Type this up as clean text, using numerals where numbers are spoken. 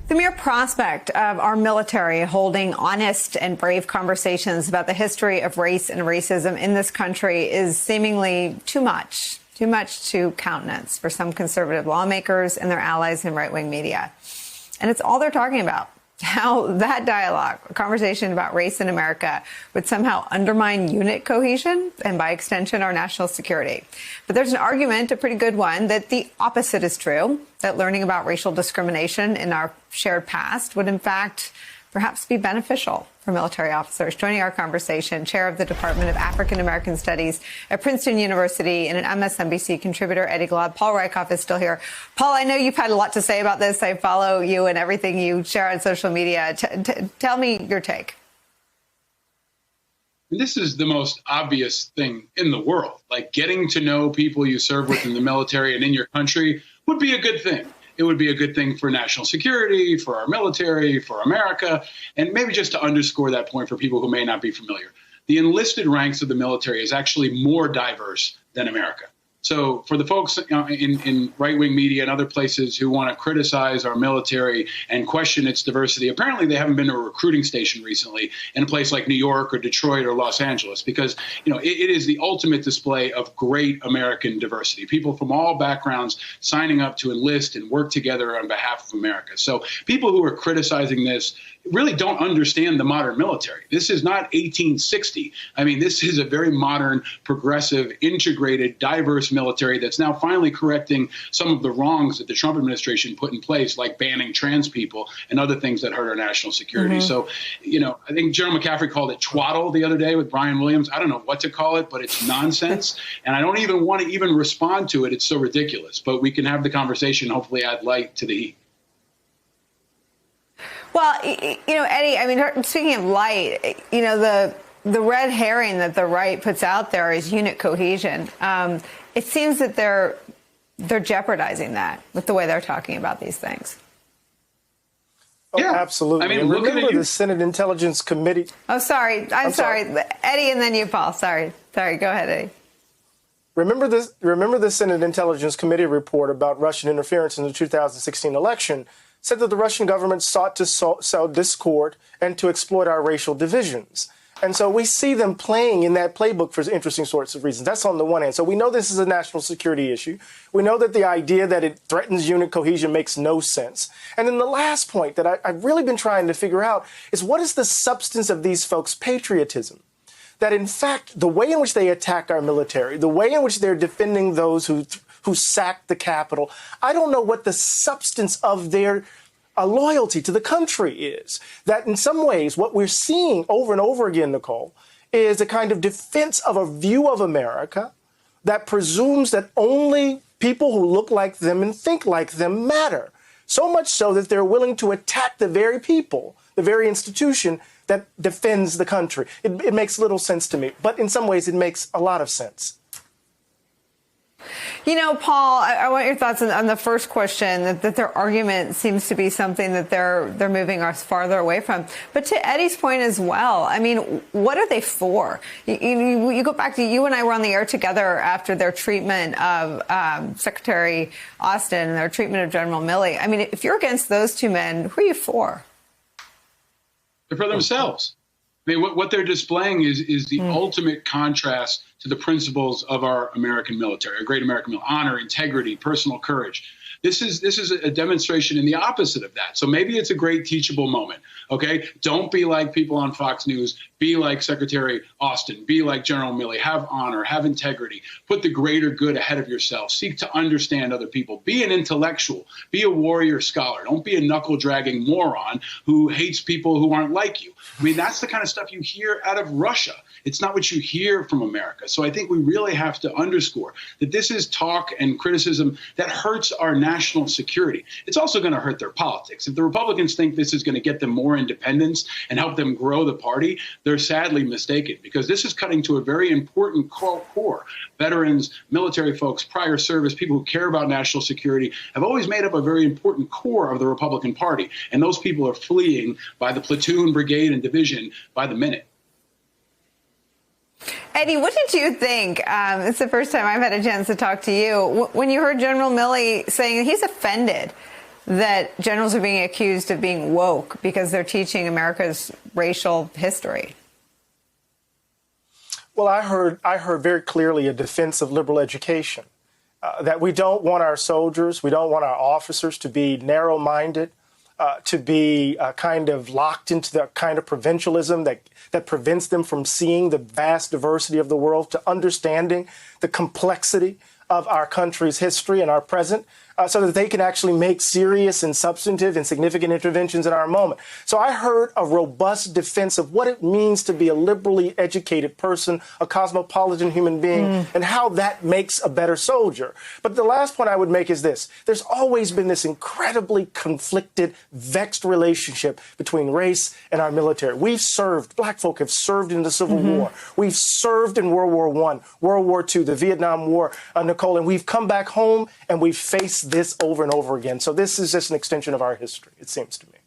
The mere prospect of our military holding honest and brave conversations about the history of race and racism in this country is seemingly too much to countenance for some conservative lawmakers and their allies in right-wing media. And it's all they're talking about. How that dialogue, a conversation about race in America, would somehow undermine unit cohesion and, by extension, our national security. But there's an argument, a pretty good one, that the opposite is true, that learning about racial discrimination in our shared past would, in fact, perhaps be beneficial for military officers. Joining our conversation, chair of the Department of African American Studies at Princeton University and an MSNBC contributor, Eddie Glaude. Paul Rieckhoff is still here. Paul, I know you've had a lot to say about this. I follow you and everything you share on social media. Tell me your take. This is the most obvious thing in the world. Like, getting to know people you serve with in the military and in your country would be a good thing. It would be a good thing for national security, for our military, for America, and maybe just to underscore that point for people who may not be familiar. The enlisted ranks of the military is actually more diverse than America. So for the folks in right-wing media and other places who want to criticize our military and question its diversity, apparently they haven't been to a recruiting station recently in a place like New York or Detroit or Los Angeles, because it is the ultimate display of great American diversity. People from all backgrounds signing up to enlist and work together on behalf of America. So people who are criticizing this really don't understand the modern military. This is not 1860. I mean, this is a very modern, progressive, integrated, diverse military that's now finally correcting some of the wrongs that the Trump administration put in place, like banning trans people and other things that hurt our national security. So, I think General McCaffrey called it twaddle the other day with Brian Williams. I don't know what to call it, but it's nonsense. And I don't even want to even respond to it. It's so ridiculous. But we can have the conversation, hopefully add light to the heat. Well, Eddie, I mean, speaking of light, the red herring that the right puts out there is unit cohesion. It seems that they're jeopardizing that with the way they're talking about these things. Oh, yeah, absolutely. I mean, remember the Senate Intelligence Committee. Oh, sorry. I'm sorry. Eddie, and then you, Paul. Sorry. Go ahead, Eddie. Remember the Senate Intelligence Committee report about Russian interference in the 2016 election said that the Russian government sought to sow discord and to exploit our racial divisions. And so we see them playing in that playbook for interesting sorts of reasons. That's on the one hand. So we know this is a national security issue. We know that the idea that it threatens unit cohesion makes no sense. And then the last point that I've really been trying to figure out is, what is the substance of these folks' patriotism? That, in fact, the way in which they attack our military, the way in which they're defending those who sacked the Capitol, I don't know what the substance of their loyalty to the country is. That in some ways, what we're seeing over and over again, Nicole, is a kind of defense of a view of America that presumes that only people who look like them and think like them matter. So much so that they're willing to attack the very people, the very institution that defends the country. It makes little sense to me, but in some ways it makes a lot of sense. Paul, I want your thoughts on the first question, that their argument seems to be something that they're moving us farther away from. But to Eddie's point as well, I mean, what are they for? You go back to, you and I were on the air together after their treatment of Secretary Austin and their treatment of General Milley. I mean, if you're against those two men, who are you for? They're for themselves. I mean, what they're displaying is the ultimate contrast to the principles of our American military, our great American military: honor, integrity, personal courage. This is a demonstration in the opposite of that. So maybe it's a great teachable moment. OK, don't be like people on Fox News. Be like Secretary Austin. Be like General Milley. Have honor. Have integrity. Put the greater good ahead of yourself. Seek to understand other people. Be an intellectual. Be a warrior scholar. Don't be a knuckle-dragging moron who hates people who aren't like you. I mean, that's the kind of stuff you hear out of Russia. It's not what you hear from America. So I think we really have to underscore that this is talk and criticism that hurts our national security. It's also going to hurt their politics. If the Republicans think this is going to get them more independence and help them grow the party, they're sadly mistaken, because this is cutting to a very important core. Veterans, military folks, prior service, people who care about national security have always made up a very important core of the Republican Party. And those people are fleeing by the platoon, brigade, and division by the minute. Eddie, what did you think? It's the first time I've had a chance to talk to you. When you heard General Milley saying he's offended that generals are being accused of being woke because they're teaching America's racial history. Well, I heard very clearly a defense of liberal education, that we don't want our soldiers, we don't want our officers to be narrow-minded, to be kind of locked into the kind of provincialism that prevents them from seeing the vast diversity of the world, to understanding the complexity of our country's history and our present, so that they can actually make serious and substantive and significant interventions in our moment. So I heard a robust defense of what it means to be a liberally educated person, a cosmopolitan human being, and how that makes a better soldier. But the last point I would make is this. There's always been this incredibly conflicted, vexed relationship between race and our military. We've served, black folk have served in the Civil War. We've served in World War I, World War II, the Vietnam War, Nicole, and we've come back home and we've faced this over and over again. So this is just an extension of our history, it seems to me.